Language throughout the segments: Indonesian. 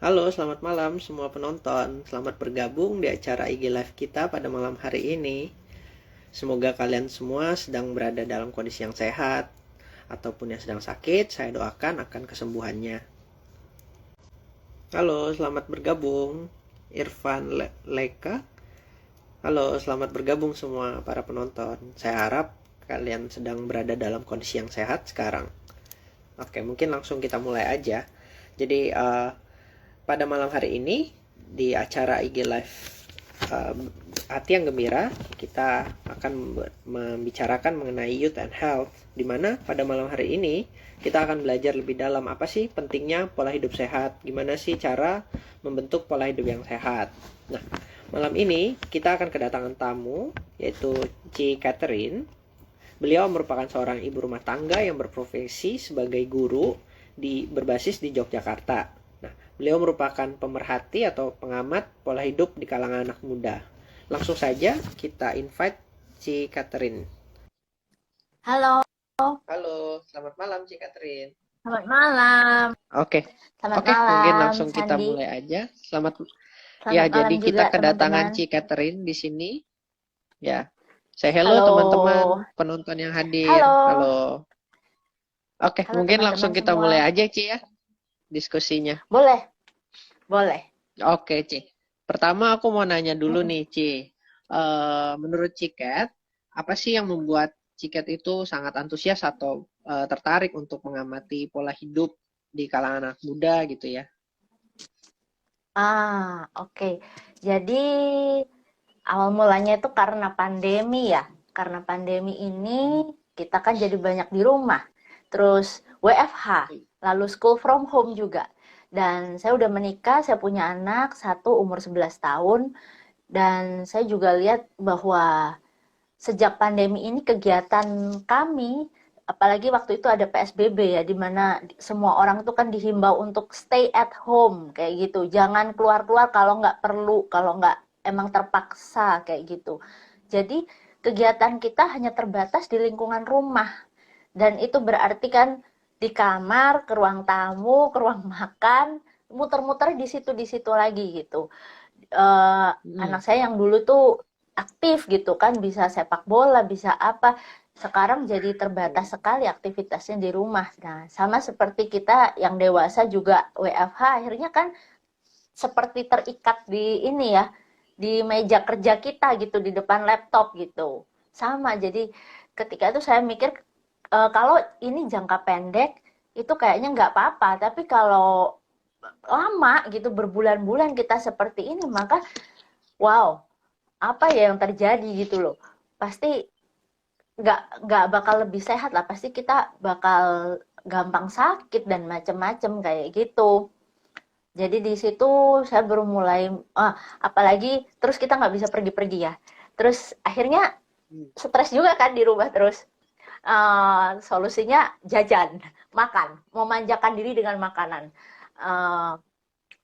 Halo, selamat malam semua penonton. Selamat bergabung di acara IG Live kita pada malam hari ini. Semoga kalian semua sedang berada dalam kondisi yang sehat, ataupun yang sedang sakit, saya doakan akan kesembuhannya. Halo, selamat bergabung. Irfan Leka. Halo, selamat bergabung semua para penonton. Saya harap kalian sedang berada dalam kondisi yang sehat sekarang. Oke, mungkin langsung kita mulai aja. Jadi, pada malam hari ini di acara IG Live Hati yang Gembira, kita akan membicarakan mengenai youth and health, di mana pada malam hari ini kita akan belajar lebih dalam apa sih pentingnya pola hidup sehat, gimana sih cara membentuk pola hidup yang sehat. Nah, malam ini kita akan kedatangan tamu, yaitu Ci Catherine. Beliau merupakan seorang ibu rumah tangga yang berprofesi sebagai guru berbasis di Yogyakarta. Nah, beliau merupakan pemerhati atau pengamat pola hidup di kalangan anak muda. Langsung saja kita invite Ci Catherine. Halo, Halo, selamat malam Ci Catherine. selamat malam. Oke, Selamat mungkin malam, langsung kita Sandi. mulai aja. Selamat ya, Selamat jadi malam kita juga, kedatangan teman-teman. Ci Catherine di sini. Ya, saya hello teman-teman Halo, penonton yang hadir. halo, Halo. Oke, halo mungkin langsung teman-teman kita semua. mulai aja Ci ya diskusinya. Boleh, boleh. Oke, Ci. Pertama aku mau nanya dulu Mm-mm. nih, Ci. Menurut Ciket, apa sih yang membuat Ciket itu sangat antusias atau tertarik untuk mengamati pola hidup di kalangan anak muda gitu ya? Oke. Jadi awal mulanya itu karena pandemi ya. Karena pandemi ini kita kan jadi banyak di rumah. Terus WFH, lalu school from home juga. Dan saya udah menikah, saya punya anak, satu umur 11 tahun. Dan saya juga lihat bahwa sejak pandemi ini kegiatan kami, apalagi waktu itu ada PSBB ya, di mana semua orang tuh kan dihimbau untuk stay at home kayak gitu. Jangan keluar-keluar kalau nggak perlu, kalau nggak emang terpaksa kayak gitu. Jadi kegiatan kita hanya terbatas di lingkungan rumah. Dan itu berarti kan di kamar, ke ruang tamu, ke ruang makan, muter-muter di situ lagi gitu. Anak Hmm. saya yang dulu tuh aktif gitu kan, bisa sepak bola, bisa apa. Sekarang jadi terbatas sekali aktivitasnya di rumah. Nah, sama seperti kita yang dewasa juga WFH, akhirnya kan seperti terikat di ini ya, di meja kerja kita gitu, di depan laptop gitu. Sama, jadi ketika itu saya mikir kalau ini jangka pendek itu kayaknya nggak apa-apa, tapi kalau lama gitu berbulan-bulan kita seperti ini, maka wow, apa ya yang terjadi gitu loh. Pasti nggak bakal lebih sehat lah, pasti kita bakal gampang sakit dan macem-macem kayak gitu. Jadi di situ saya baru mulai, apalagi terus kita nggak bisa pergi-pergi ya. Terus akhirnya stres juga kan di rumah terus. Solusinya jajan, makan, memanjakan diri dengan makanan. Uh,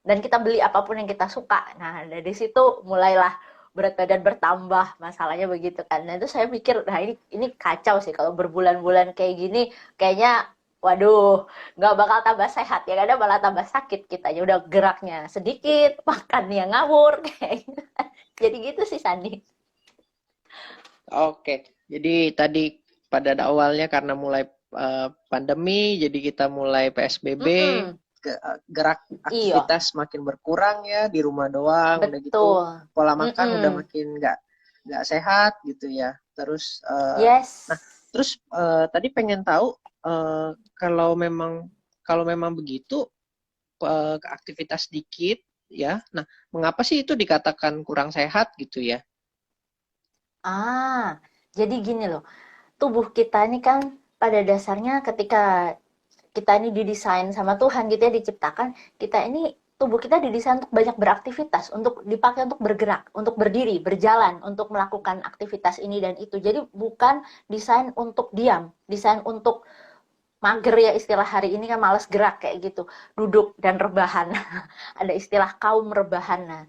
dan kita beli apapun yang kita suka. Nah, dari situ mulailah berat badan bertambah, masalahnya begitu kan. Nah, itu saya mikir, nah ini kacau sih kalau berbulan-bulan kayak gini, kayaknya waduh, nggak bakal tambah sehat ya, kadang malah tambah sakit kita. Ya udah geraknya sedikit, makannya ngawur kayak gitu. Jadi gitu sih Sandi. Oke, jadi tadi pada awalnya karena mulai pandemi, jadi kita mulai PSBB, Mm-mm. gerak Iya, aktivitas makin berkurang ya, di rumah doang, udah gitu betul. pola makan udah Mm-mm. makin nggak sehat gitu ya. Terus Yes. nah terus tadi pengen tahu eh, kalau memang kalau memang begitu aktivitas dikit ya, nah mengapa sih itu dikatakan kurang sehat gitu ya? Ah, jadi gini loh, tubuh kita ini kan pada dasarnya ketika kita ini didesain sama Tuhan gitu ya, diciptakan, kita ini tubuh kita didesain untuk banyak beraktivitas, untuk dipakai untuk bergerak, untuk berdiri, berjalan, untuk melakukan aktivitas ini dan itu. Jadi bukan desain untuk diam, desain untuk mager ya, istilah hari ini kan males gerak kayak gitu, duduk dan rebahan. Ada istilah kaum rebahan. Nah,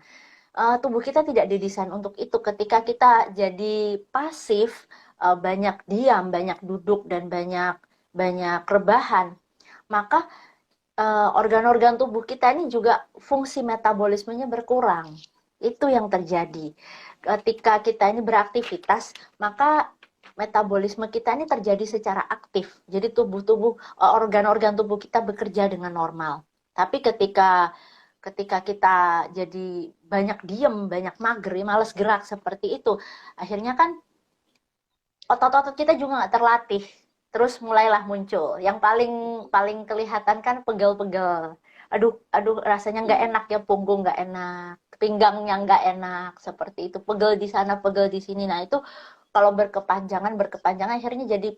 tubuh kita tidak didesain untuk itu. Ketika kita jadi pasif, banyak diam, banyak duduk dan banyak banyak rebahan, maka organ-organ tubuh kita ini juga fungsi metabolismenya berkurang. Itu yang terjadi. Ketika kita ini beraktivitas, maka metabolisme kita ini terjadi secara aktif. Jadi organ-organ tubuh kita bekerja dengan normal. Tapi ketika kita jadi banyak diem, banyak mager, males gerak seperti itu, akhirnya kan otot-otot kita juga nggak terlatih. Terus mulailah muncul. Yang paling paling kelihatan kan pegel-pegel. Aduh, rasanya nggak enak ya, punggung nggak enak, pinggangnya nggak enak, seperti itu. Pegel di sana, pegel di sini. Nah itu kalau berkepanjangan akhirnya jadi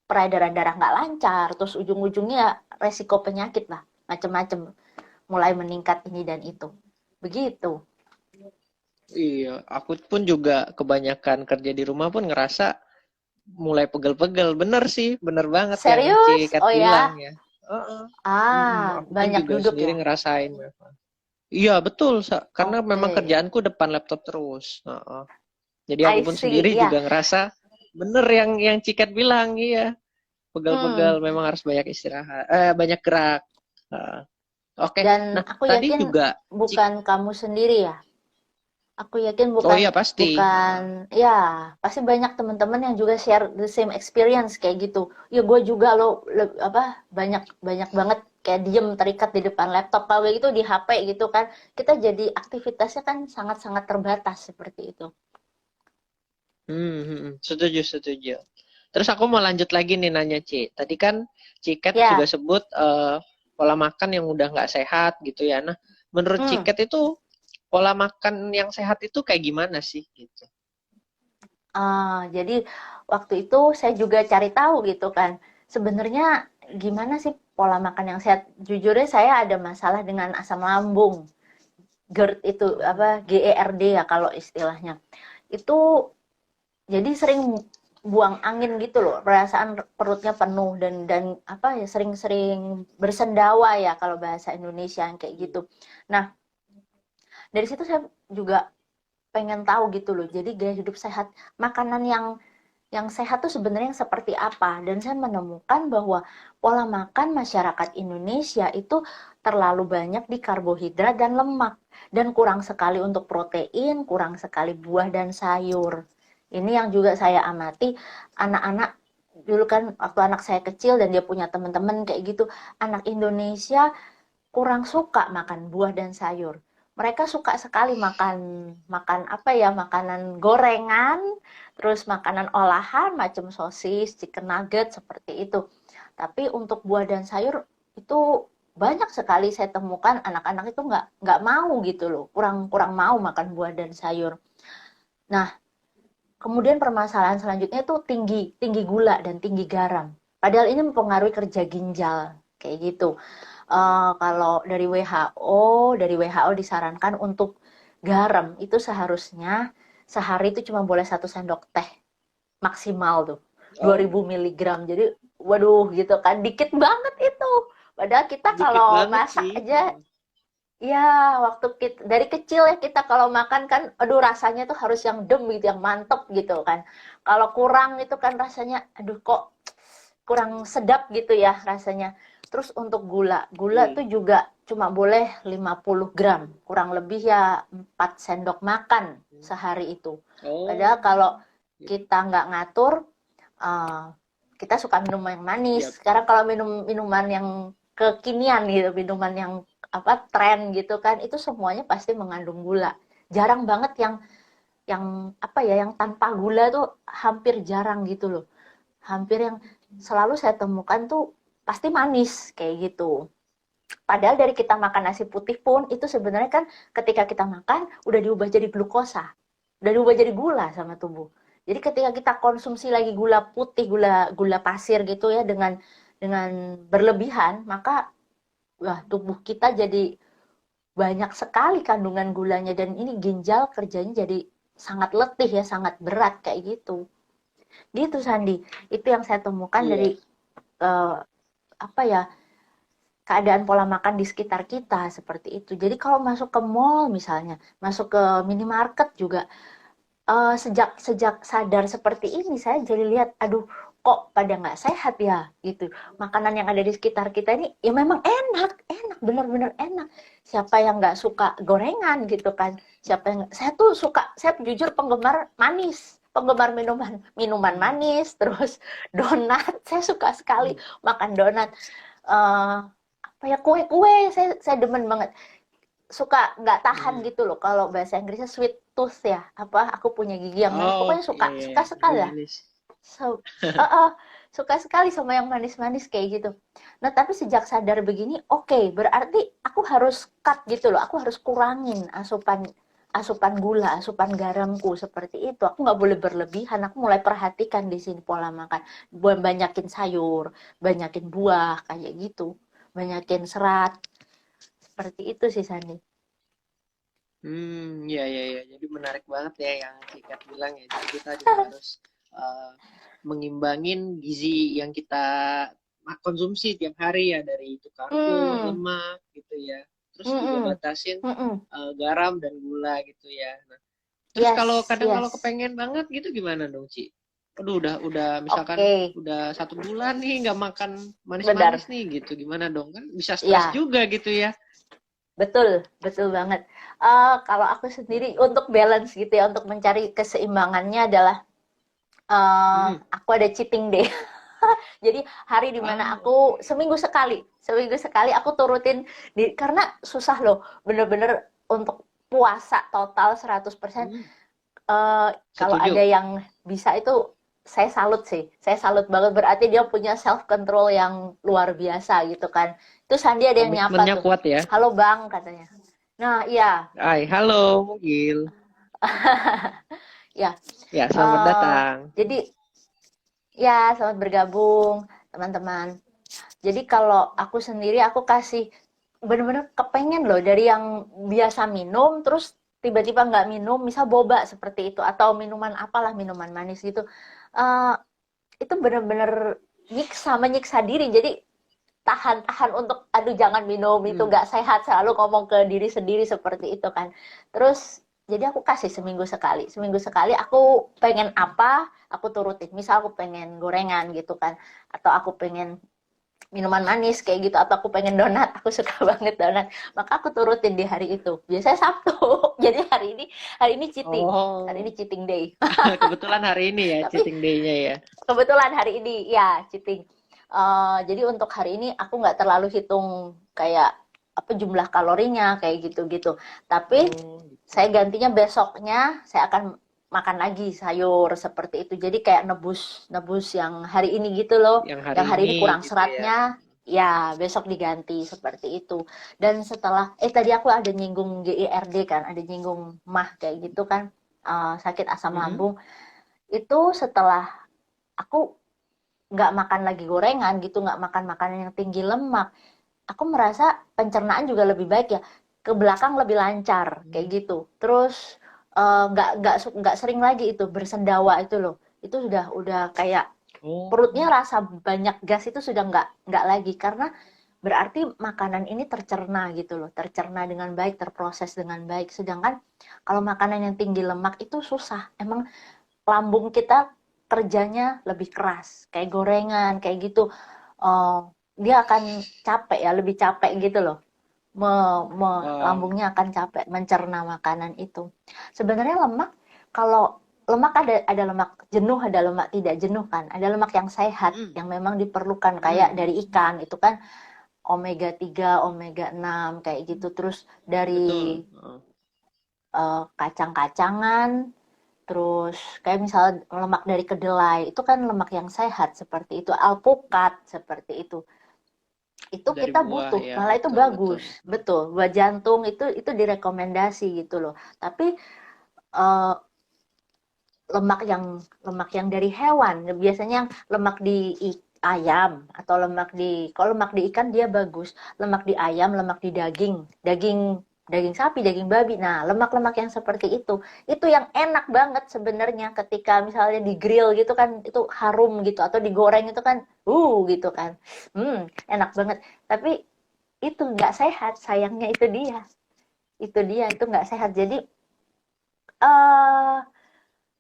peredaran darah nggak lancar. Terus ujung-ujungnya resiko penyakit lah, macam-macam. Mulai meningkat ini dan itu. Begitu. Iya, aku pun juga kebanyakan kerja di rumah pun ngerasa mulai pegel-pegel. Bener sih, bener banget yang Serius? Cikat Oh bilang ya. ya. Heeh. Ah, Aku pun banyak juga duduk sendiri ya. ngerasain. Iya, betul, karena memang Oke. kerjaanku depan laptop terus. Heeh. Jadi aku I pun see. sendiri Ya. juga ngerasa bener yang Cikat bilang, iya. Hmm. Pegel-pegel memang harus banyak istirahat, banyak gerak. Heeh. Oke, Dan nah aku tadi yakin juga bukan kamu sendiri ya. Aku yakin oh bukan iya pasti. bukan Heeh. ya, pasti banyak teman-teman yang juga share the same experience kayak gitu. Ya gue juga lo apa banyak banyak banget kayak diem terikat di depan laptop kalau gitu di HP gitu kan. Kita jadi aktivitasnya kan sangat-sangat terbatas seperti itu. Setuju, setuju. Terus aku mau lanjut lagi nih nanya Ci. Tadi kan Ciket juga Ya. sebut pola makan yang udah nggak sehat gitu ya. Nah, menurut Hmm. Ciket itu pola makan yang sehat itu kayak gimana sih gitu? Jadi waktu itu saya juga cari tahu gitu kan. Sebenarnya gimana sih pola makan yang sehat? Jujurnya saya ada masalah dengan asam lambung. GERD itu apa GERD ya kalau istilahnya. Itu jadi sering buang angin gitu loh. Perasaan perutnya penuh dan apa ya sering-sering bersendawa ya kalau bahasa Indonesia yang kayak gitu. Nah, dari situ saya juga pengen tahu gitu loh. Jadi gaya hidup sehat, makanan yang sehat tuh sebenarnya seperti apa, dan saya menemukan bahwa pola makan masyarakat Indonesia itu terlalu banyak di karbohidrat dan lemak dan kurang sekali untuk protein, kurang sekali buah dan sayur. Ini yang juga saya amati anak-anak dulu kan waktu anak saya kecil dan dia punya teman-teman kayak gitu, anak Indonesia kurang suka makan buah dan sayur. Mereka suka sekali makan makan apa ya, makanan gorengan, terus makanan olahan macam sosis, chicken nugget seperti itu. Tapi untuk buah dan sayur itu banyak sekali saya temukan anak-anak itu nggak mau gitu loh, kurang kurang mau makan buah dan sayur. Nah, kemudian permasalahan selanjutnya itu tinggi tinggi gula dan tinggi garam. Padahal ini mempengaruhi kerja ginjal kayak gitu. Kalau dari WHO disarankan untuk garam itu seharusnya sehari itu cuma boleh 1 sendok teh maksimal tuh Oh, 2000 mg. Jadi waduh gitu kan dikit banget itu. Padahal kita dikit kalau banget masak sih. aja ya waktu kita dari kecil ya kita kalau makan kan aduh rasanya tuh harus yang dem gitu, yang mantep gitu kan. Kalau kurang itu kan rasanya aduh kok kurang sedap gitu ya rasanya. Terus untuk gula Iya. tuh juga cuma boleh 50 gram, kurang lebih ya 4 sendok makan sehari itu. Padahal Oh, kalau gitu. kita nggak ngatur, uh, kita suka minum yang manis. Siap. Sekarang kalau minum minuman yang kekinian gitu, minuman yang apa tren gitu kan, itu semuanya pasti mengandung gula. Jarang banget yang apa ya, yang tanpa gula tuh hampir jarang gitu loh. Hampir yang selalu saya temukan tuh pasti manis kayak gitu. Padahal dari kita makan nasi putih pun itu sebenarnya kan ketika kita makan udah diubah jadi glukosa, udah diubah jadi gula sama tubuh. Jadi ketika kita konsumsi lagi gula putih, gula gula pasir gitu ya dengan berlebihan, maka wah tubuh kita jadi banyak sekali kandungan gulanya dan ini ginjal kerjanya jadi sangat letih ya, sangat berat kayak gitu. Gitu Sandi. Itu yang saya temukan Iya. dari uh, apa ya keadaan pola makan di sekitar kita seperti itu. Jadi kalau masuk ke mall misalnya, masuk ke minimarket juga, sejak sejak sadar seperti ini saya jadi lihat, aduh kok pada nggak sehat ya gitu. Makanan yang ada di sekitar kita ini ya memang enak, enak, benar-benar enak. Siapa yang nggak suka gorengan gitu kan? Siapa yang saya tuh suka, saya jujur penggemar manis, penggemar minuman minuman Hmm. manis, terus donat. Saya suka sekali Hmm. makan donat. Apa ya, kue-kue, saya demen banget. Suka nggak tahan Hmm. gitu loh, kalau bahasa Inggrisnya sweet tooth ya, apa aku punya gigi yang manis, Oh, pokoknya iya, suka iya, iya. suka Lebih sekali lah. manis. So, suka sekali sama yang manis-manis kayak gitu. Nah, tapi sejak sadar begini, oke, berarti aku harus cut gitu loh. Aku harus kurangin asupan asupan gula, asupan garamku seperti itu. Aku nggak boleh berlebihan. Aku mulai perhatikan di sini pola makan. Banyakin sayur, banyakin buah kayak gitu, banyakin serat. Seperti itu sih Sandi. Iya, iya, iya. Jadi menarik banget ya yang Cikat bilang ya. Jadi kita juga harus uh, mengimbangin gizi yang kita konsumsi tiap hari ya, dari itu karbo, Hmm, lemak gitu ya. Terus juga mm-mm, batasin mm-mm. garam dan gula gitu ya. Nah, terus kalau Yes, kadang kalau yes. kepengen banget gitu gimana dong, Ci? Aduh, udah misalkan Oke, udah 1 bulan nih nggak makan manis-manis benar. nih gitu. Gimana dong? Kan bisa stres Ya, juga gitu ya. betul, betul banget. Kalau aku sendiri untuk balance gitu ya, untuk mencari keseimbangannya adalah Hmm. aku ada cheating day. Jadi hari dimana Ah, aku oke. seminggu sekali aku turutin karena susah loh, bener-bener untuk puasa total 100%. Hmm, Kalau ada setuju. yang bisa itu saya salut sih. Saya salut banget, berarti dia punya self control yang luar biasa gitu kan. Terus Sandi ada yang nyapa Komitmennya tuh. kuat ya. Halo Bang katanya. Nah, iya, Hai, halo, Mugil. ya. Ya, selamat Uh, datang. jadi ya selamat bergabung teman-teman. Jadi kalau aku sendiri aku kasih bener-bener kepengen loh dari yang biasa minum terus tiba-tiba nggak minum, misal boba seperti itu atau minuman apalah, minuman manis gitu. Uh, itu bener-bener menyiksa diri, jadi tahan-tahan untuk aduh jangan minum itu Hmm. nggak sehat, selalu ngomong ke diri sendiri seperti itu kan. Terus jadi aku kasih seminggu sekali aku pengen apa aku turutin, misal aku pengen gorengan gitu kan, atau aku pengen minuman manis kayak gitu, atau aku pengen donat, aku suka banget donat, maka aku turutin di hari itu, biasanya Sabtu. Jadi hari ini Oh, cheating day. kebetulan hari ini ya Tapi cheating day-nya ya. kebetulan hari ini ya cheating. Jadi untuk hari ini aku nggak terlalu hitung kayak apa jumlah kalorinya kayak gitu-gitu. Tapi Oh, saya gitu. gantinya besoknya saya akan makan lagi sayur seperti itu. Jadi kayak nebus nebus yang hari ini gitu loh. Yang hari Yang hari ini ini kurang gitu ya. seratnya, ya besok diganti seperti itu. Dan setelah tadi aku ada nyinggung GIRD kan, ada nyinggung mah kayak gitu kan, sakit asam Mhm. lambung. Itu setelah aku nggak makan lagi gorengan gitu, nggak makan makanan yang tinggi lemak, aku merasa pencernaan juga lebih baik ya, ke belakang lebih lancar kayak Hmm. gitu. Terus nggak sering lagi itu bersendawa itu loh, itu udah kayak perutnya Oh, rasa banyak gas itu sudah nggak lagi, karena berarti makanan ini tercerna gitu loh, tercerna dengan baik, terproses dengan baik. Sedangkan kalau makanan yang tinggi lemak itu susah, emang lambung kita kerjanya lebih keras, kayak gorengan kayak gitu. Dia akan capek ya, lebih capek gitu loh, wah, lambungnya akan capek mencerna makanan itu. Sebenarnya lemak, kalau lemak ada lemak jenuh, ada lemak tidak jenuh kan, ada lemak yang sehat hmm, yang memang diperlukan kayak hmm, dari ikan itu kan, omega 3 omega 6 kayak gitu. Terus dari betul. Oh, kacang-kacangan. Terus kayak misal lemak dari kedelai, itu kan lemak yang sehat seperti itu, alpukat seperti itu. Itu dari kita buah butuh, ya, malah itu betul, betul, bagus, betul. betul. Buat jantung itu direkomendasi gitu loh. Tapi eh, lemak yang dari hewan, biasanya lemak di ayam atau kalau lemak di ikan dia bagus, lemak di ayam, lemak di daging, daging daging sapi, daging babi. Nah, lemak-lemak yang seperti itu yang enak banget sebenarnya ketika misalnya di grill gitu kan, itu harum gitu, atau digoreng itu kan, gitu kan, enak banget. Tapi itu nggak sehat, sayangnya itu dia itu nggak sehat. Jadi eh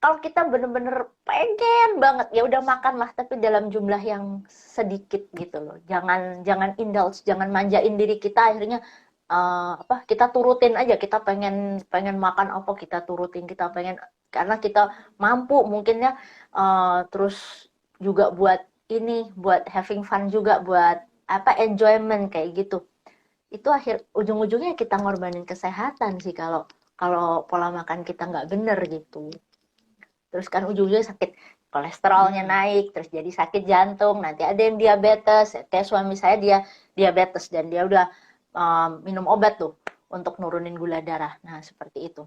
kalau kita bener-bener pengen banget ya udah makan lah, tapi dalam jumlah yang sedikit gitu loh. Jangan jangan indulge, jangan manjain diri kita akhirnya apa kita turutin aja, kita pengen pengen makan apa kita turutin, kita pengen karena kita mampu mungkin ya, terus juga buat ini buat having fun juga buat apa enjoyment kayak gitu. Itu akhir ujung-ujungnya kita ngorbanin kesehatan sih kalau kalau pola makan kita nggak bener gitu. Terus kan ujung-ujungnya sakit kolesterolnya Hmm. naik, terus jadi sakit jantung, nanti ada yang diabetes, kayak suami saya dia diabetes dan dia udah minum obat tuh untuk nurunin gula darah. Nah, seperti itu.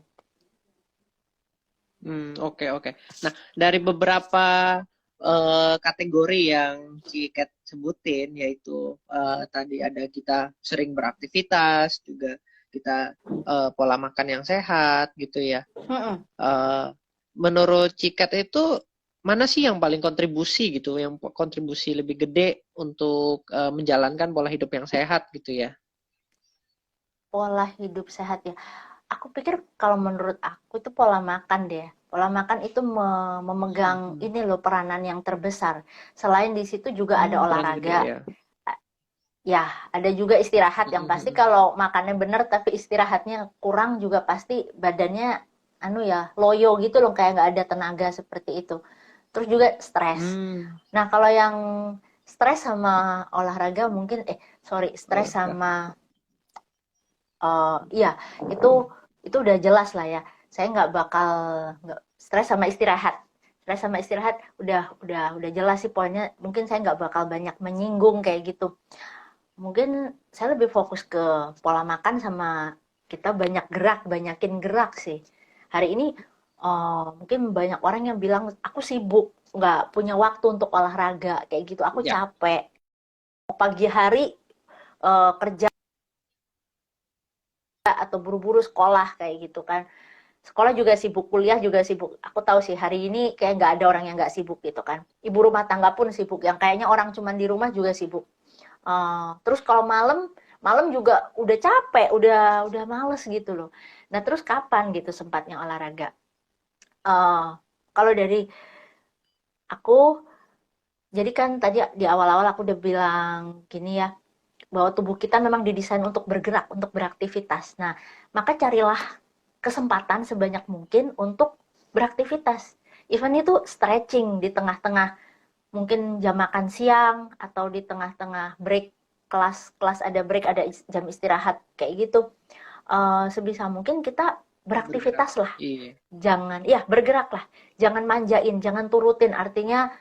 Oke, oke. Nah, dari beberapa kategori yang Ciket sebutin, yaitu tadi ada kita sering beraktivitas, juga kita pola makan yang sehat gitu ya. Mm-mm. Eh, Menurut Ciket itu mana sih yang paling kontribusi gitu, yang kontribusi lebih gede untuk menjalankan pola hidup yang sehat gitu ya? Pola hidup sehat ya. Aku pikir kalau menurut aku itu pola makan deh. Pola makan itu memegang Mhm. ini loh peranan yang terbesar. Selain di situ juga ada Peran gede olahraga. ya. Ya, ada juga istirahat yang pasti Mhm. kalau makannya bener tapi istirahatnya kurang juga pasti badannya anu ya, loyo gitu loh kayak nggak ada tenaga seperti itu. Terus juga stres. Hmm, Nah, kalau yang stres sama olahraga mungkin sorry, stres olahraga. sama iya, itu itu udah jelas lah ya. Saya nggak bakal nggak stres sama istirahat. Stres sama istirahat udah jelas sih poinnya. Mungkin saya nggak bakal banyak menyinggung kayak gitu. Mungkin saya lebih fokus ke pola makan sama kita banyak gerak, banyakin gerak sih. Hari ini mungkin banyak orang yang bilang aku sibuk, nggak punya waktu untuk olahraga kayak gitu. Aku Ya. capek. Pagi hari kerja atau buru-buru sekolah kayak gitu kan. Sekolah juga sibuk, kuliah juga sibuk. Aku tahu sih hari ini kayak nggak ada orang yang nggak sibuk gitu kan. Ibu rumah tangga pun sibuk. Yang kayaknya orang cuma di rumah juga sibuk. Terus kalau malam malam juga udah capek, udah males gitu loh. Nah terus kapan gitu sempatnya olahraga? Uh, Kalau dari aku, jadi kan tadi di awal-awal aku udah bilang gini ya, bahwa tubuh kita memang didesain untuk bergerak, untuk beraktivitas. Nah, maka carilah kesempatan sebanyak mungkin untuk beraktivitas. Even itu stretching di tengah-tengah mungkin jam makan siang atau di tengah-tengah break kelas ada break ada jam istirahat kayak gitu. Sebisa mungkin kita Bergerak. beraktivitas lah, Iya. jangan ya bergerak lah, jangan manjain, jangan turutin artinya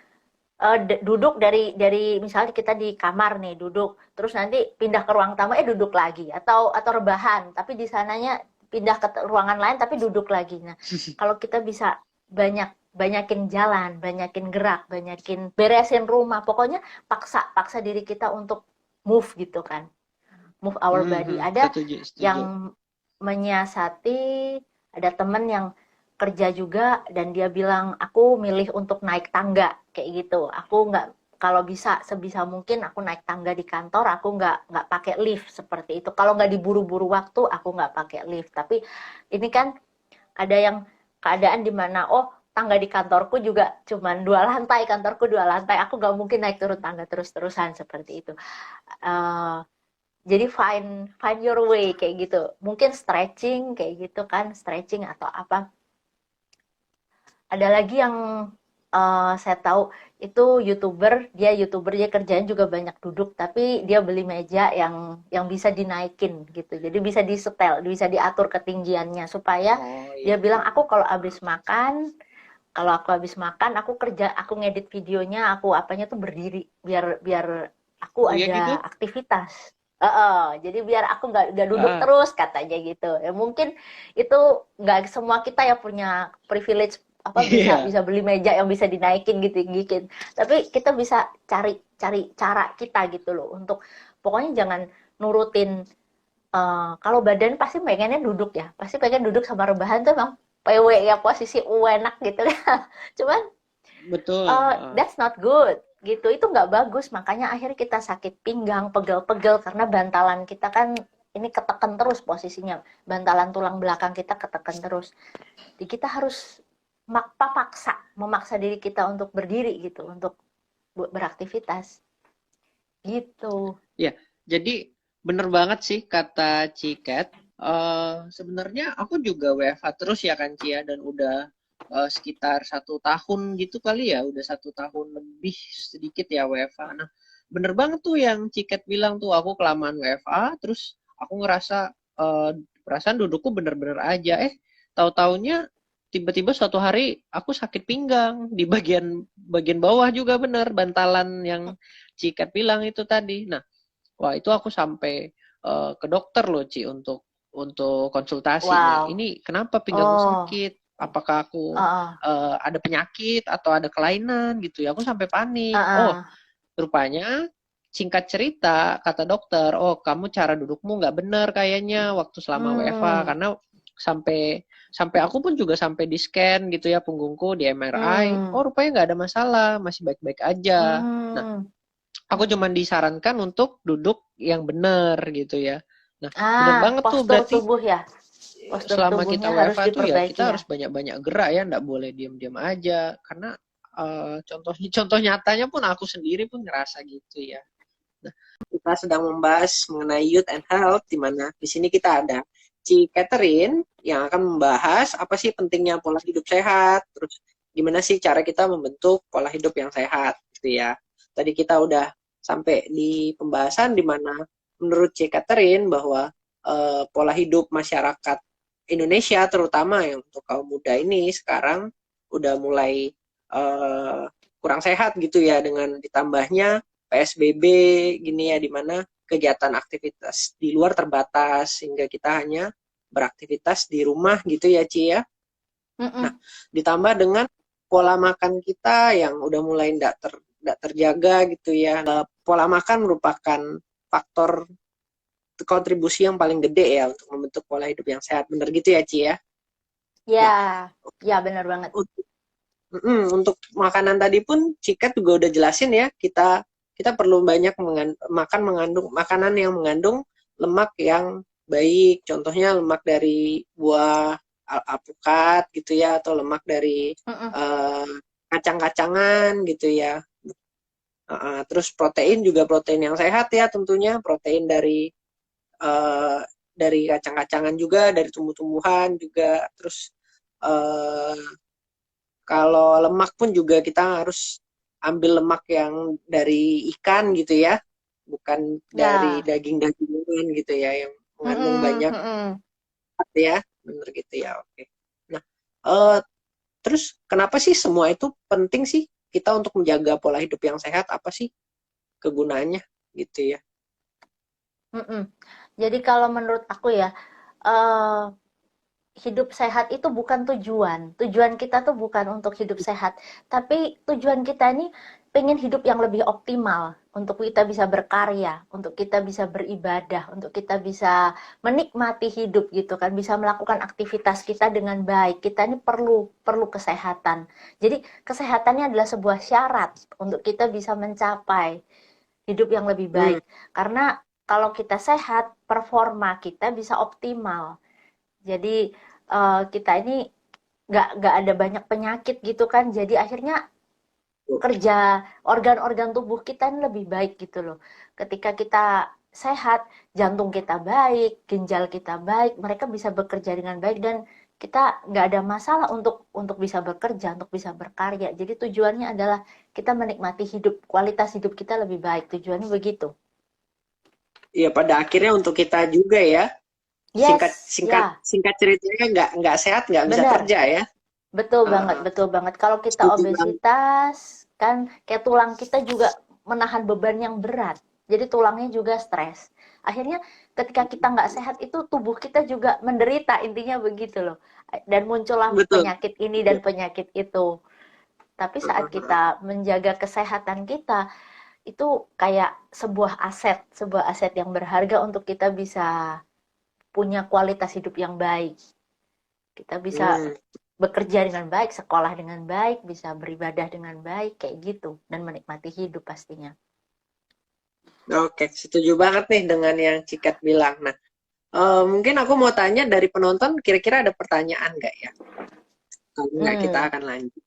duduk dari misalnya kita di kamar nih duduk terus nanti pindah ke ruang tamu duduk lagi atau rebahan tapi di sananya pindah ke ruangan lain tapi duduk lagi. Nah kalau kita bisa banyakin jalan, banyakin gerak, banyakin beresin rumah, pokoknya paksa paksa diri kita untuk move gitu kan, move our body. Ada Setuju, setuju. yang menyiasati, ada temen yang kerja juga dan dia bilang aku milih untuk naik tangga kayak gitu. Aku nggak, kalau bisa sebisa mungkin aku naik tangga di kantor, aku nggak pakai lift seperti itu. Kalau nggak diburu-buru waktu, aku nggak pakai lift. Tapi ini kan ada yang keadaan di mana oh tangga di kantorku juga cuma 2 lantai, kantorku 2 lantai, aku nggak mungkin naik turun tangga terus-terusan seperti itu. Uh, jadi find your way kayak gitu. Mungkin stretching kayak gitu kan, stretching atau apa. Ada lagi yang saya tahu itu youtuber dia kerjaan juga banyak duduk tapi dia beli meja yang bisa dinaikin gitu. Jadi bisa disetel, bisa diatur ketinggiannya supaya Oh dia iya. bilang aku habis makan aku kerja, aku ngedit videonya, aku apanya tuh berdiri biar biar aku Oh iya ada gitu? aktivitas. Jadi biar aku nggak duduk Ah, terus katanya gitu. Ya mungkin itu nggak semua kita ya punya privilege apa bisa iya. bisa beli meja yang bisa dinaikin gitu gitu. Tapi kita bisa cari cari cara kita gitu loh untuk pokoknya jangan nurutin. Kalau badan pasti pengennya duduk ya, pasti pengen duduk sama rebahan tuh emang PW ya posisi enak gitu kan. Cuman Betul. that's not good gitu, itu nggak bagus, makanya akhirnya kita sakit pinggang, pegel-pegel karena bantalan kita kan ini ketekan terus posisinya, bantalan tulang belakang kita ketekan terus. Jadi kita harus memaksa diri kita untuk berdiri gitu, untuk beraktivitas gitu. Ya, jadi bener banget sih kata Ciket. Sebenarnya aku juga WFH terus ya kan Cia, dan udah sekitar 1 tahun gitu kali ya, udah 1 tahun lebih sedikit ya WFH. Nah, bener banget tuh yang Ciket bilang tuh, aku kelamaan WFH, terus aku ngerasa perasaan dudukku bener-bener aja. Tahu-taunya tiba-tiba suatu hari aku sakit pinggang di bagian bagian bawah juga bener, bantalan yang Ciket bilang itu tadi. Nah, wah, itu aku sampai ke dokter loh, Ci, untuk konsultasi nih. Wow. Ini kenapa pinggangku Oh. sakit? Apakah aku Heeh. ada penyakit atau ada kelainan gitu ya? Aku sampai panik. Oh, Heeh. rupanya singkat cerita kata dokter, oh kamu cara dudukmu nggak benar kayaknya waktu selama WFH, Hmm. karena sampai sampai aku pun juga sampai di scan gitu ya punggungku di MRI. Oh, Hmm. rupanya nggak ada masalah, masih baik-baik aja. Nah, Hmm. aku cuma disarankan untuk duduk yang benar gitu ya. Nah, benar banget tuh Postur berarti tubuh ya. Postur selama tubuhnya kita harus WFH tuh ya diperbaiki kita ya. harus banyak-banyak gerak ya, nggak boleh diem-diem aja. Karena contoh nyatanya pun aku sendiri pun ngerasa gitu ya. Nah, kita sedang membahas mengenai youth and health, di mana di sini kita ada Ci Catherine yang akan membahas apa sih pentingnya pola hidup sehat, terus gimana sih cara kita membentuk pola hidup yang sehat gitu ya. Tadi kita udah sampai di pembahasan di mana menurut Ci Catherine bahwa pola hidup masyarakat Indonesia terutama yang untuk kaum muda ini sekarang udah mulai uh, kurang sehat gitu ya, dengan ditambahnya PSBB gini ya, di mana kegiatan aktivitas di luar terbatas sehingga kita hanya beraktivitas di rumah gitu ya Ci ya. Nah, Mm-mm. ditambah dengan pola makan kita yang udah mulai tidak terjaga gitu ya. Pola makan merupakan faktor kontribusi yang paling gede ya untuk membentuk pola hidup yang sehat. Bener gitu ya Ci ya. Ya, Nah, ya benar banget. untuk makanan tadi pun Cikat juga udah jelasin ya, kita kita perlu banyak mengandung makanan yang mengandung lemak yang baik. Contohnya lemak dari buah alpukat gitu ya, atau lemak dari Mm-mm. uh, kacang-kacangan gitu ya. Terus protein juga, protein yang sehat ya tentunya, protein uh, dari kacang-kacangan juga, dari tumbuh-tumbuhan juga. Terus uh, kalau lemak pun juga kita harus ambil lemak yang dari ikan gitu ya, bukan dari Ya. daging-dagingan gitu ya, yang mengandung Mm-mm. banyak Mm-mm. fat ya, bener gitu ya. Oke. Nah, eh, terus kenapa sih semua itu penting sih kita untuk menjaga pola hidup yang sehat? Apa sih kegunaannya gitu ya? Mm-mm. Jadi kalau menurut aku ya, eh, hidup sehat itu bukan tujuan. Tujuan kita tuh bukan untuk hidup sehat, tapi tujuan kita ini pengen hidup yang lebih optimal, untuk kita bisa berkarya, untuk kita bisa beribadah, untuk kita bisa menikmati hidup gitu kan, bisa melakukan aktivitas kita dengan baik. Kita ini perlu perlu kesehatan. Jadi kesehatannya adalah sebuah syarat untuk kita bisa mencapai hidup yang lebih Hmm, baik. Karena kalau kita sehat, performa kita bisa optimal. Jadi kita ini nggak ada banyak penyakit gitu kan. Jadi akhirnya kerja organ-organ tubuh kita ini lebih baik gitu loh. Ketika kita sehat, jantung kita baik, ginjal kita baik, mereka bisa bekerja dengan baik dan kita nggak ada masalah untuk bisa bekerja, untuk bisa berkarya. Jadi tujuannya adalah kita menikmati hidup, kualitas hidup kita lebih baik. Tujuannya begitu. ya pada akhirnya untuk kita juga ya. Singkat Yes, singkat ya, singkat ceritanya, nggak sehat nggak bisa benar. kerja ya. Betul banget, Uh, betul banget. Kalau kita Setuju banget. obesitas, kan kayak tulang kita juga menahan beban yang berat. Jadi tulangnya juga stres. Akhirnya ketika kita nggak sehat itu tubuh kita juga menderita, intinya begitu loh. Dan muncullah Betul. penyakit ini dan penyakit itu. Tapi saat kita menjaga kesehatan kita, itu kayak sebuah aset yang berharga untuk kita bisa punya kualitas hidup yang baik. Kita bisa Hmm. bekerja dengan baik, sekolah dengan baik, bisa beribadah dengan baik, kayak gitu, dan menikmati hidup pastinya. Oke, setuju banget nih dengan yang Cikat bilang. Nah, mungkin aku mau tanya dari penonton, kira-kira ada pertanyaan nggak ya? Kalau enggak kita Hmm. akan lanjut.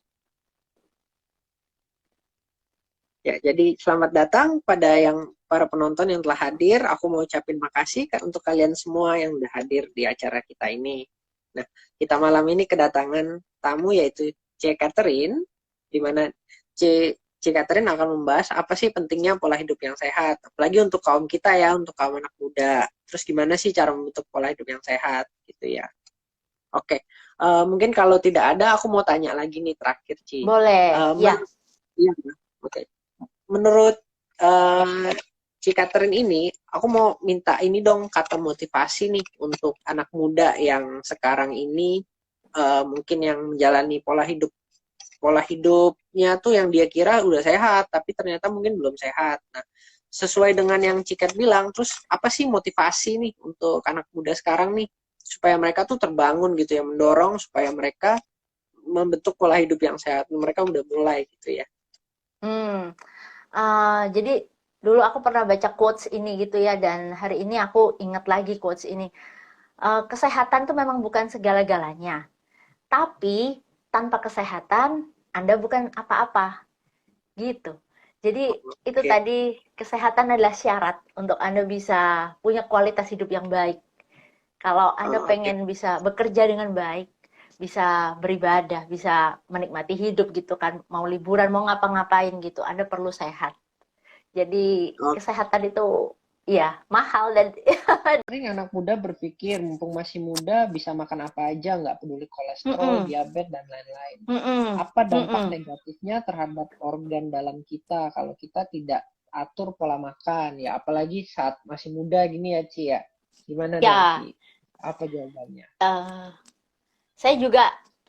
Ya, jadi selamat datang pada para penonton yang telah hadir. Aku mau ucapin makasih untuk kalian semua yang udah hadir di acara kita ini. Nah, kita malam ini kedatangan tamu yaitu C. Catherine, di mana C. Catherine akan membahas apa sih pentingnya pola hidup yang sehat, apalagi untuk kaum kita ya, untuk kaum anak muda. Terus gimana sih cara membentuk pola hidup yang sehat, gitu ya. Oke, mungkin kalau tidak ada, aku mau tanya lagi nih terakhir, Ci. Boleh, ya. Iya, oke. Menurut eh, Ci Catherine ini, aku mau minta ini dong kata motivasi nih untuk anak muda yang sekarang ini mungkin yang menjalani pola hidupnya tuh yang dia kira udah sehat, tapi ternyata mungkin belum sehat. Nah, sesuai dengan yang Cikat bilang, terus apa sih motivasi nih untuk anak muda sekarang nih supaya mereka tuh terbangun gitu ya, mendorong supaya mereka membentuk pola hidup yang sehat. Mereka udah mulai gitu ya. Hmm. Jadi dulu aku pernah baca quotes ini gitu ya, dan hari ini aku ingat lagi quotes ini. Kesehatan tuh memang bukan segala-galanya, tapi tanpa kesehatan Anda bukan apa-apa, gitu. Jadi itu Oke, tadi, kesehatan adalah syarat untuk Anda bisa punya kualitas hidup yang baik. Kalau Anda oke. pengen bisa bekerja dengan baik, bisa beribadah, bisa menikmati hidup gitu kan, mau liburan, mau ngapa-ngapain gitu, Anda perlu sehat. Jadi Oke. kesehatan itu ya mahal dan Sering anak muda berpikir mumpung masih muda bisa makan apa aja, nggak peduli kolesterol, mm-mm, diabetes, dan lain-lain. mm-mm, Apa dampak mm-mm. negatifnya terhadap organ dalam kita kalau kita tidak atur pola makan? Ya, apalagi saat masih muda gini ya, Ci ya. Gimana dong, Ci? Ya, Apa jawabannya? eh, saya juga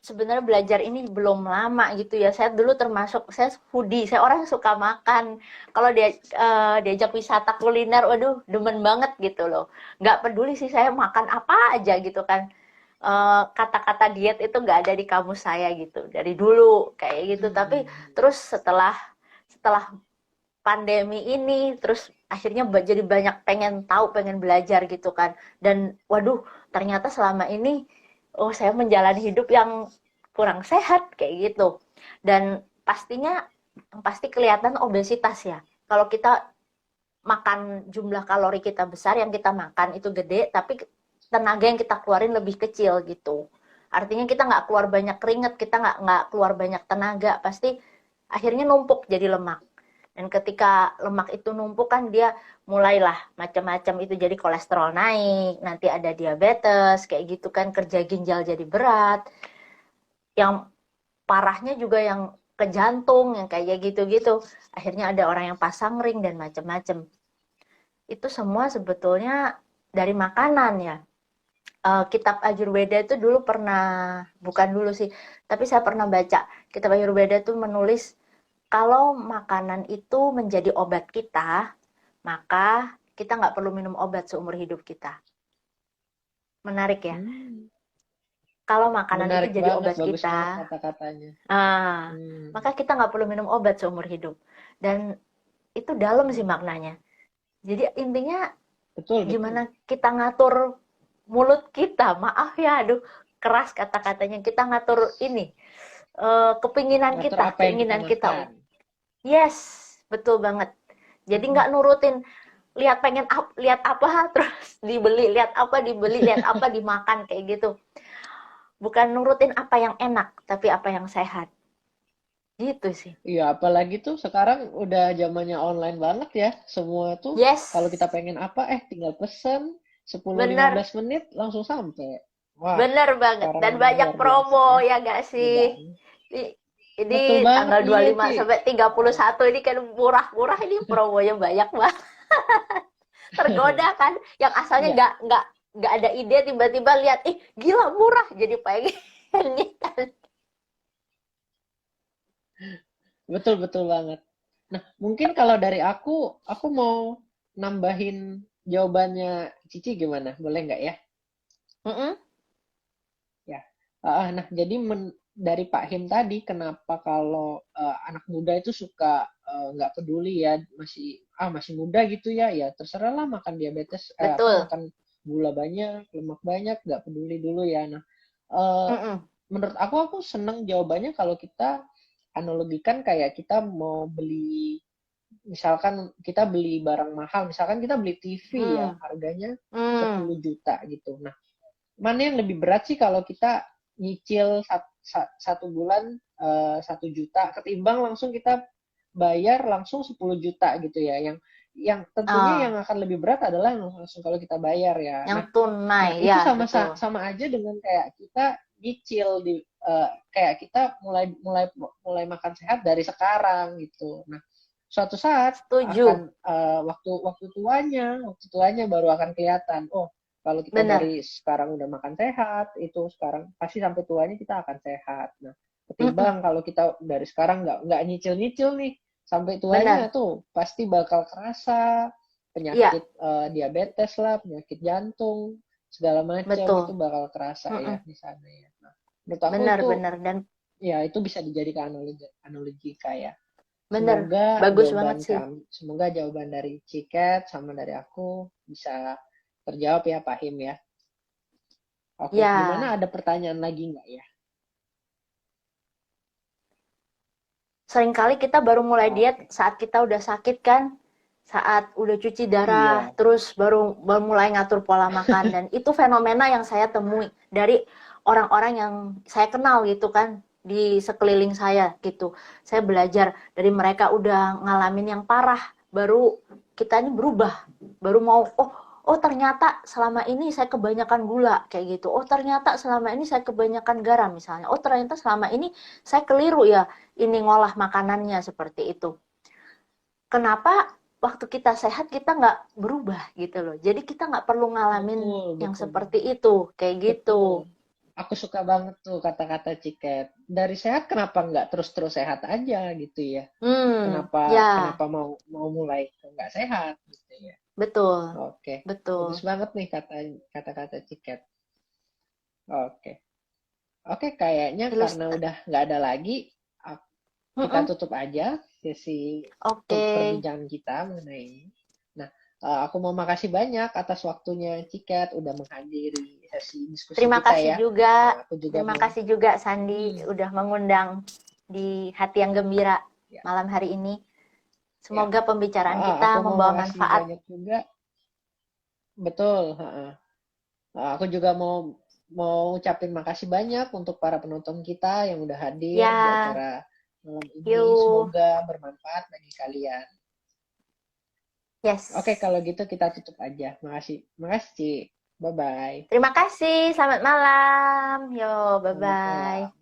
sebenarnya belajar ini belum lama gitu ya. Saya dulu termasuk, saya foodie, saya orang yang suka makan. Kalau dia diajak wisata kuliner, waduh, demen banget gitu loh. Nggak peduli sih saya makan apa aja gitu kan. Kata-kata diet itu nggak ada di kamus saya gitu dari dulu kayak gitu. Tapi terus setelah setelah pandemi ini, terus akhirnya jadi banyak pengen tahu, pengen belajar gitu kan. Dan waduh, ternyata selama ini oh saya menjalani hidup yang kurang sehat kayak gitu. Dan pastinya pasti kelihatan obesitas ya. Kalau kita makan, jumlah kalori kita besar, yang kita makan itu gede, tapi tenaga yang kita keluarin lebih kecil gitu. Artinya kita nggak keluar banyak keringat, kita nggak keluar banyak tenaga, pasti akhirnya numpuk jadi lemak. Dan ketika lemak itu numpuk kan dia mulailah macam-macam itu, jadi kolesterol naik, nanti ada diabetes kayak gitu kan, kerja ginjal jadi berat. Yang parahnya juga yang ke jantung yang kayak gitu-gitu. Akhirnya ada orang yang pasang ring dan macam-macam. Itu semua sebetulnya dari makanan ya. Kitab Ayurveda itu dulu pernah, bukan dulu sih, tapi saya pernah baca kitab Ayurveda itu menulis kalau makanan itu menjadi obat kita, maka kita nggak perlu minum obat seumur hidup kita. Menarik ya. Hmm, Kalau makanan itu menarik jadi banget, obat bagus banget kita, kata-katanya. ah, Hmm, maka kita nggak perlu minum obat seumur hidup. Dan itu dalam sih maknanya. Jadi intinya betul, betul. gimana kita ngatur mulut kita, maaf ya, aduh keras kata-katanya, kita ngatur ini, Ngatur apa yang kita keinginan kita. makan. Yes, betul banget. Jadi Hmm. nggak nurutin, lihat apa terus dibeli, lihat apa dibeli, lihat apa dimakan kayak gitu. Bukan nurutin apa yang enak, tapi apa yang sehat. Gitu sih. Iya, apalagi tuh sekarang udah zamannya online banget ya. Semua tuh kalau Yes, kita pengen apa, tinggal pesen 10-15 bener, menit langsung sampai. Wah, bener banget. sekarang Dan emang banyak luar biasa promo ya ya nggak sih? perubahannya. Ini, Betul ini banget, tanggal iya 25 Ci. sampai tiga puluh Wah. satu ini kan murah-murah, ini promonya banyak banget. Tergoda kan, yang asalnya Iya, nggak ada ide, tiba-tiba lihat, ih gila murah, jadi pengen gitu. betul-betul banget. Nah, mungkin kalau dari aku mau nambahin jawabannya Cici gimana? Boleh nggak ya? Mm-mm, Ya. Nah, jadi dari Pak Him tadi, kenapa kalau anak muda itu suka nggak peduli ya, masih muda gitu ya, ya terserahlah makan diabetes, apa betul. makan gula banyak, lemak banyak, nggak peduli dulu ya. Nah, eh, Mm-mm, menurut aku seneng jawabannya kalau kita analogikan kayak kita mau beli, misalkan kita beli barang mahal, misalkan kita beli TV ya, Hmm. harganya Hmm. 10 juta gitu. Nah, mana yang lebih berat sih kalau kita nyicil satu bulan 1 juta ketimbang langsung kita bayar langsung 10 juta gitu ya. Yang tentunya yang Ah, akan lebih berat adalah langsung kalau kita bayar ya. yang Nah, tunai, itu ya sama betul. sama aja dengan kayak kita nyicil kayak kita mulai mulai mulai makan sehat dari sekarang gitu. Nah, suatu saat Setuju, akan waktu tuanya baru akan kelihatan. Oh, kalau kita bener. dari sekarang udah makan sehat, itu sekarang pasti sampai tuanya kita akan sehat. Nah, Mm-mm, ketimbang kalau kita dari sekarang nggak nyicil-nyicil nih, sampai tuanya bener. tuh pasti bakal kerasa Iya, penyakit diabetes lah, penyakit jantung, segala macam itu betul. bakal kerasa ya Mm-mm, di sana ya. Nah, menurut aku itu bener-bener dan ya itu bisa dijadikan analogi kayak bener. Bagus banget sih. semoga jawaban dari Ciket sama dari aku bisa terjawab ya Pak Him ya. Oke, gimana, Ya, ada pertanyaan lagi nggak ya? seringkali kita baru mulai diet Oke. saat kita udah sakit kan, saat udah cuci darah, Iya. terus baru mulai ngatur pola makan, dan itu fenomena yang saya temui dari orang-orang yang saya kenal gitu kan, di sekeliling saya gitu. Saya belajar dari mereka udah ngalamin yang parah, baru kita ini berubah, baru mau, oh ternyata selama ini saya kebanyakan gula kayak gitu. Oh ternyata selama ini saya kebanyakan garam misalnya. Oh ternyata selama ini saya keliru ya ini ngolah makanannya seperti itu. Kenapa waktu kita sehat kita nggak berubah gitu loh. Jadi kita nggak perlu ngalamin Betul, yang betul seperti banget. itu, kayak gitu. Betul. Aku suka banget tuh kata-kata Ciket. Dari sehat kenapa nggak terus-terus sehat aja gitu ya? Kenapa Ya, kenapa mau mau mulai ke nggak sehat gitu ya? betul, Oke, bagus betul. banget nih kata-kata Ciket. Oke, oke, kayaknya karena Ilust udah nggak ada lagi, kita Mm-mm. tutup aja sesi Oke, perbincangan kita mengenai ini. Nah, aku mau makasih banyak atas waktunya Ciket udah menghadiri sesi diskusi terima kita kasih ya. juga, Aku juga terima mau, kasih juga Sandi hmm, udah mengundang di hati yang gembira ya, malam hari ini. ya, Semoga pembicaraan kita aku mau membawa makasih manfaat. banyak juga. Betul. Aku juga mau mau ucapin makasih banyak untuk para penonton kita yang udah hadir di Ya, acara malam ini. yuk. Semoga bermanfaat bagi kalian. Oke, Yes. kalau gitu kita tutup aja. Makasih. Makasih, Ci. Bye-bye. Terima kasih. Selamat malam. Yo, Selamat bye-bye. malam.